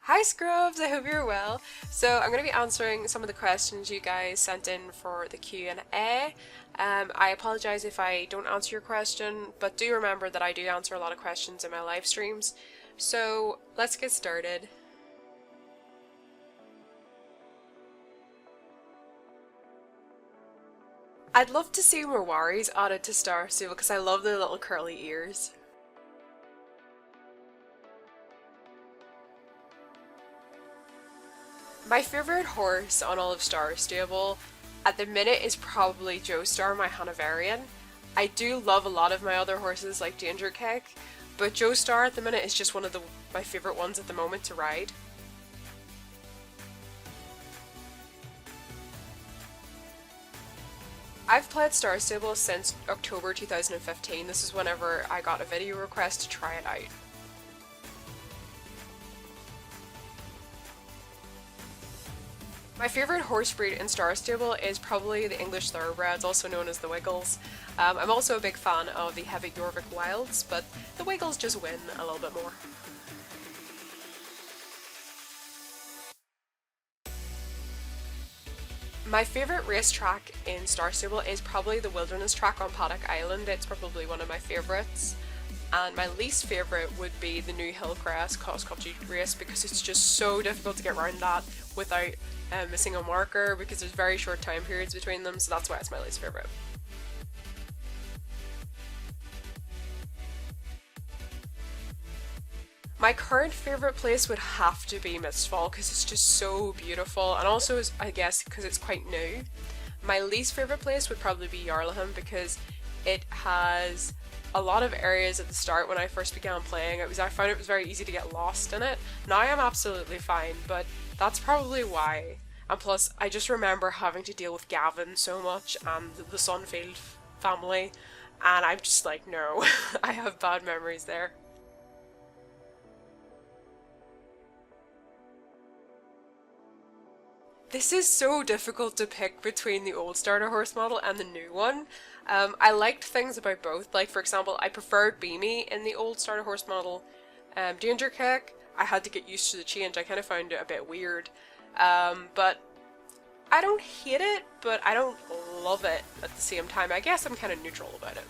Hi Scrubs, I hope you're well. So I'm going to be answering some of the questions you guys sent in for the Q&A. I apologize if I don't answer your question, but do remember that I do answer a lot of questions in my live streams. So let's get started. I'd love to see more Waris added to Star Stable because I love their little curly ears. My favourite horse on all of Star Stable at the minute is probably Joestar, my Hanoverian. I do love a lot of my other horses like Dragonglass, but Joestar at the minute is just one of my favourite ones at the moment to ride. I've played Star Stable since October 2015. This is whenever I got a video request to try it out. My favourite horse breed in Star Stable is probably the English Thoroughbreds, also known as the Wiggles. I'm also a big fan of the heavy Jorvik Wilds, but the Wiggles just win a little bit more. My favourite racetrack in Star Stable is probably the Wilderness Track on Paddock Island. It's probably one of my favourites. And my least favourite would be the New Hillcrest cross country race because it's just so difficult to get around that without missing a marker because there's very short time periods between them, so that's why it's my least favourite. My current favourite place would have to be Mistfall because it's just so beautiful, and also I guess because it's quite new. My least favourite place would probably be Jarlaheim because it has a lot of areas at the start when I first began playing. I found it was very easy to get lost in it. Now I'm absolutely fine, but that's probably why. And plus, I just remember having to deal with Gavin so much and the Sunfield family, and I'm just like, no, I have bad memories there. This is so difficult to pick between the old starter horse model and the new one. I liked things about both. Like, for example, I preferred Beamy in the old starter horse model. Dragonglass, I had to get used to the change. I kind of found it a bit weird. But I don't hate it, but I don't love it at the same time. I guess I'm kind of neutral about it.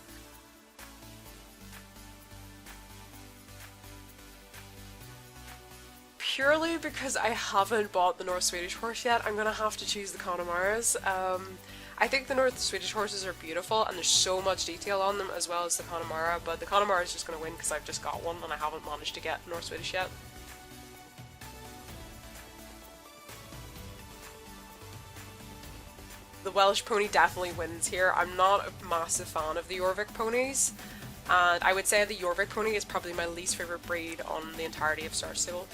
Purely because I haven't bought the North Swedish horse yet, I'm gonna have to choose the Connemara's. I think the North Swedish horses are beautiful and there's so much detail on them as well as the Connemara, but the Connemara is just gonna win because I've just got one and I haven't managed to get North Swedish yet. The Welsh pony definitely wins here. I'm not a massive fan of the Jorvik ponies, and I would say the Jorvik pony is probably my least favourite breed on the entirety of Star Stable.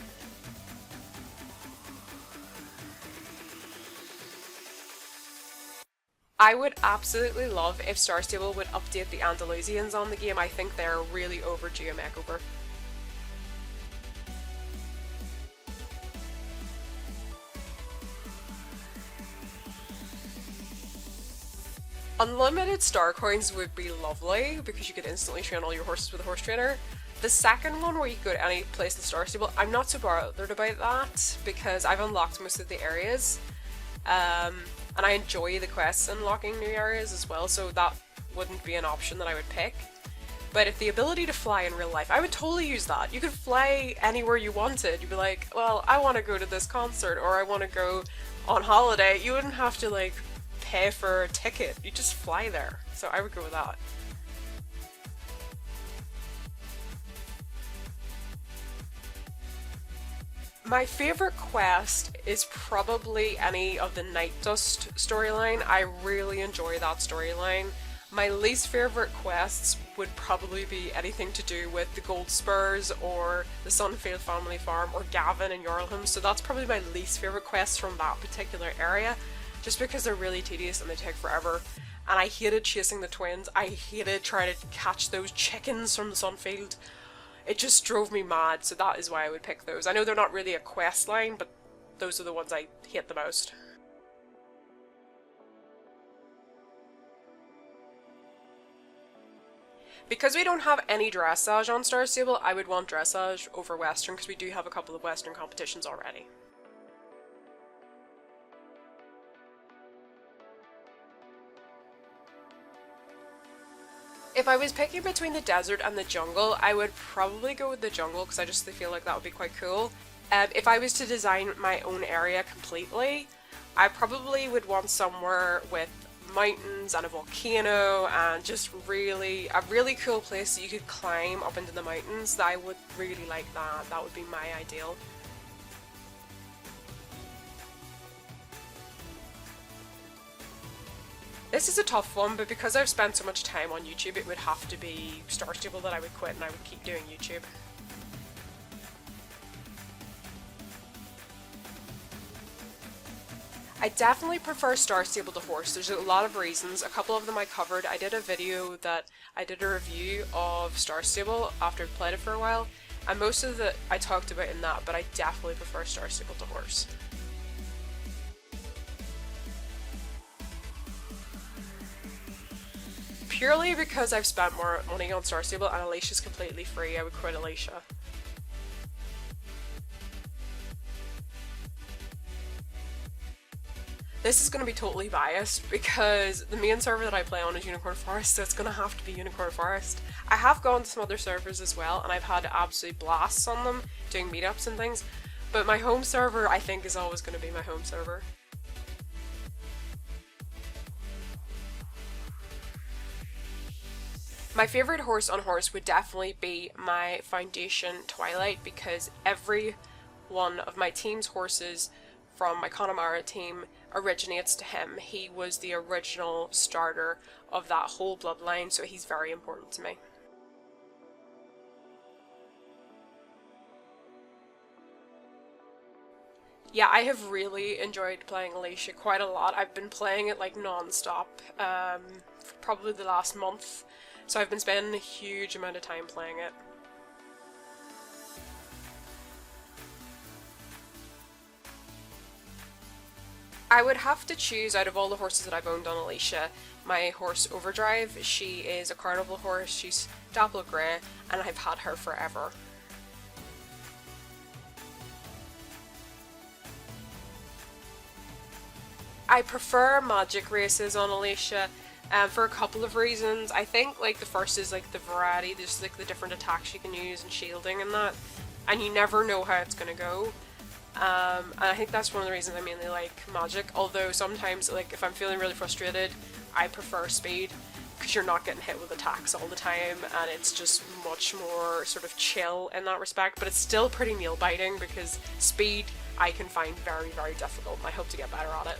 I would absolutely love if Star Stable would update the Andalusians on the game. I think they're really overdue a makeover. Unlimited star coins would be lovely because you could instantly train all your horses with a horse trainer. The second one, where you could go to any place in the Star Stable, I'm not so bothered about that because I've unlocked most of the areas. And I enjoy the quests unlocking new areas as well, so that wouldn't be an option that I would pick. But if the ability to fly in real life, I would totally use that. You could fly anywhere you wanted. You'd be like, well, I want to go to this concert or I want to go on holiday. You wouldn't have to like pay for a ticket. You just fly there. So I would go with that. My favourite quest is probably any of the Night Dust storyline. I really enjoy that storyline. My least favourite quests would probably be anything to do with the Gold Spurs or the Sunfield family farm or Gavin and Jarlaheim, so that's probably my least favourite quests from that particular area, just because they're really tedious and they take forever. And I hated chasing the twins. I hated trying to catch those chickens from the Sunfield. It just drove me mad, so that is why I would pick those. I know they're not really a quest line, but those are the ones I hate the most. Because we don't have any dressage on Star Stable, I would want dressage over Western because we do have a couple of Western competitions already. If I was picking between the desert and the jungle, I would probably go with the jungle because I just feel like that would be quite cool. If I was to design my own area completely, I probably would want somewhere with mountains and a volcano and just a really cool place that you could climb up into the mountains. I would really like that. That would be my ideal. This is a tough one, but because I've spent so much time on YouTube, it would have to be Star Stable that I would quit and I would keep doing YouTube. I definitely prefer Star Stable to Horse. There's a lot of reasons. A couple of them I covered. I did a video that I did a review of Star Stable after I've played it for a while, and most of it I talked about in that, but I definitely prefer Star Stable to Horse. Purely because I've spent more money on Star Stable and Alicia's completely free, I would quit Alicia. This is going to be totally biased because the main server that I play on is Unicorn Forest, so it's going to have to be Unicorn Forest. I have gone to some other servers as well, and I've had absolute blasts on them, doing meetups and things, but my home server I think is always going to be my home server. My favourite horse on horse would definitely be my Foundation Twilight because every one of my team's horses from my Connemara team originates to him. He was the original starter of that whole bloodline, so he's very important to me. Yeah, I have really enjoyed playing Alicia quite a lot. I've been playing it like non-stop for probably the last month, so I've been spending a huge amount of time playing it. I would have to choose out of all the horses that I've owned on Alicia, my horse Overdrive. She is a carnival horse, she's dapple grey, and I've had her forever. I prefer magic races on Alicia for a couple of reasons. I think like the first is like the variety, there's like the different attacks you can use and shielding and that, and you never know how it's gonna go. And I think that's one of the reasons I mainly like magic, although sometimes like if I'm feeling really frustrated I prefer speed because you're not getting hit with attacks all the time and it's just much more sort of chill in that respect, but it's still pretty nail biting because speed I can find very, very difficult and I hope to get better at it.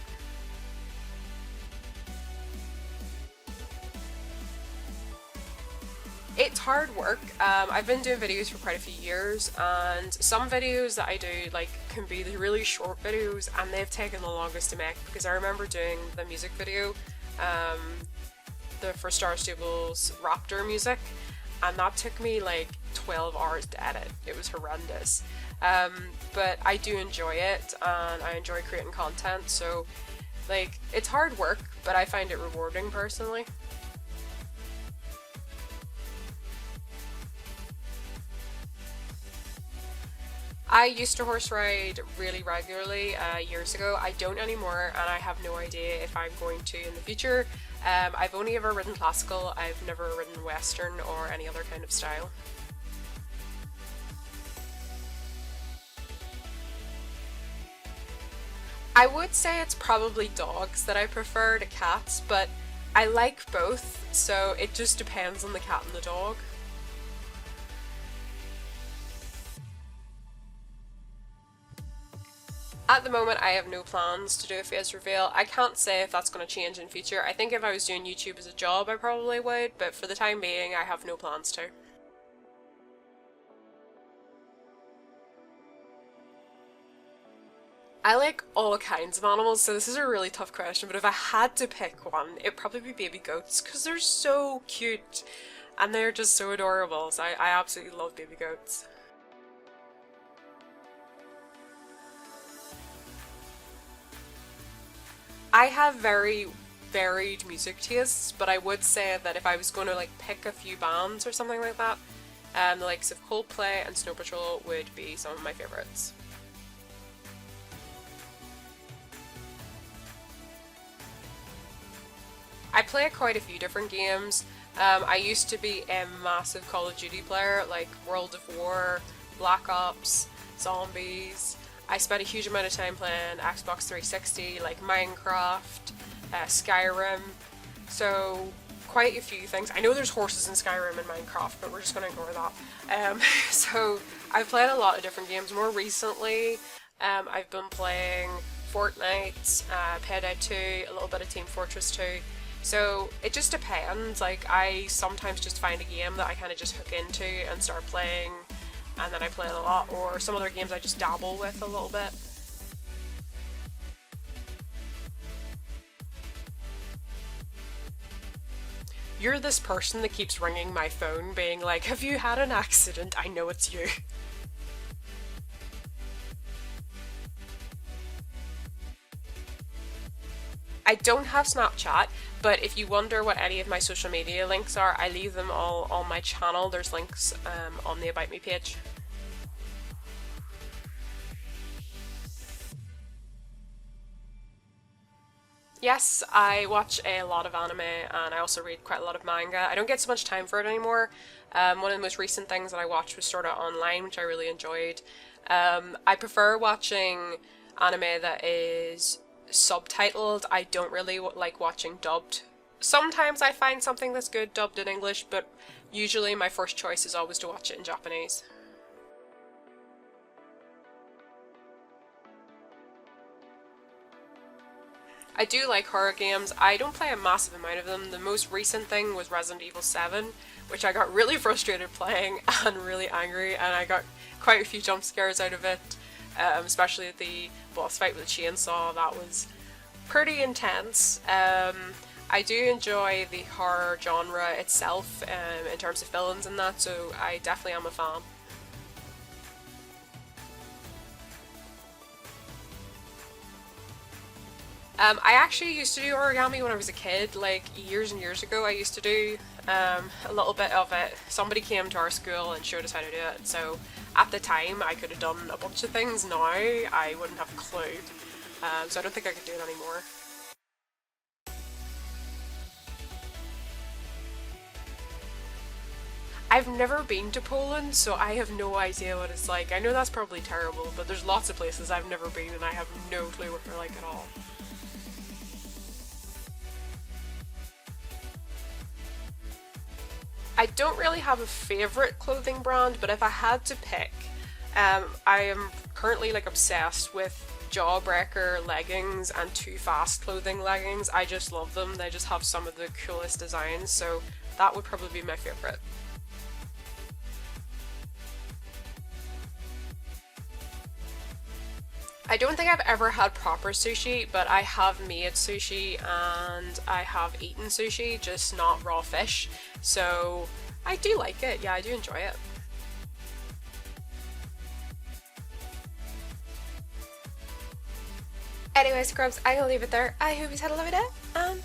It's hard work. I've been doing videos for quite a few years, and some videos that I do like can be the really short videos and they've taken the longest to make because I remember doing the music video for Star Stable's Raptor music, and that took me like 12 hours to edit. It was horrendous. But I do enjoy it and I enjoy creating content, so like it's hard work but I find it rewarding personally. I used to horse ride really regularly years ago. I don't anymore and I have no idea if I'm going to in the future. I've only ever ridden classical, I've never ridden western or any other kind of style. I would say it's probably dogs that I prefer to cats, but I like both, so it just depends on the cat and the dog. At the moment I have no plans to do a face reveal. I can't say if that's going to change in future. I think if I was doing YouTube as a job I probably would, but for the time being I have no plans to. I like all kinds of animals, so this is a really tough question, but if I had to pick one, it'd probably be baby goats, because they're so cute, and they're just so adorable, so I absolutely love baby goats. I have very varied music tastes, but I would say that if I was going to like pick a few bands or something like that, the likes of Coldplay and Snow Patrol would be some of my favourites. I play quite a few different games. I used to be a massive Call of Duty player, like World of War, Black Ops, Zombies. I spent a huge amount of time playing Xbox 360, like Minecraft, Skyrim, so quite a few things. I know there's horses in Skyrim and Minecraft, but we're just going to ignore that. So I've played a lot of different games. More recently, I've been playing Fortnite, Payday 2, a little bit of Team Fortress 2. So it just depends. Like, I sometimes just find a game that I kind of just hook into and start playing, and then I play it a lot, or some other games I just dabble with a little bit. You're this person that keeps ringing my phone being like, have you had an accident? I know it's you. I don't have Snapchat, but if you wonder what any of my social media links are, I leave them all on my channel. There's links on the About Me page. Yes, I watch a lot of anime and I also read quite a lot of manga. I don't get so much time for it anymore. One of the most recent things that I watched was Sword Art Online, which I really enjoyed. I prefer watching anime that is subtitled. I don't really like watching dubbed. Sometimes I find something that's good dubbed in English, but usually my first choice is always to watch it in Japanese. I do like horror games. I don't play a massive amount of them. The most recent thing was Resident Evil 7, which I got really frustrated playing and really angry, and I got quite a few jump scares out of it, especially the boss fight with the chainsaw. That was pretty intense. I do enjoy the horror genre itself in terms of villains and that, so I definitely am a fan. I actually used to do origami when I was a kid, like years and years ago. I used to do a little bit of it. Somebody came to our school and showed us how to do it, so at the time I could have done a bunch of things. Now I wouldn't have a clue, so I don't think I could do it anymore. I've never been to Poland, so I have no idea what it's like. I know that's probably terrible, but there's lots of places I've never been and I have no clue what they're like at all. I don't really have a favourite clothing brand, but if I had to pick, I am currently like obsessed with Jawbreaker leggings and Too Fast clothing leggings. I just love them. They just have some of the coolest designs, so that would probably be my favourite. I don't think I've ever had proper sushi, but I have made sushi and I have eaten sushi, just not raw fish. So I do like it. Yeah, I do enjoy it. Anyways, scrubs, I'm gonna leave it there. I hope you had a lovely day, and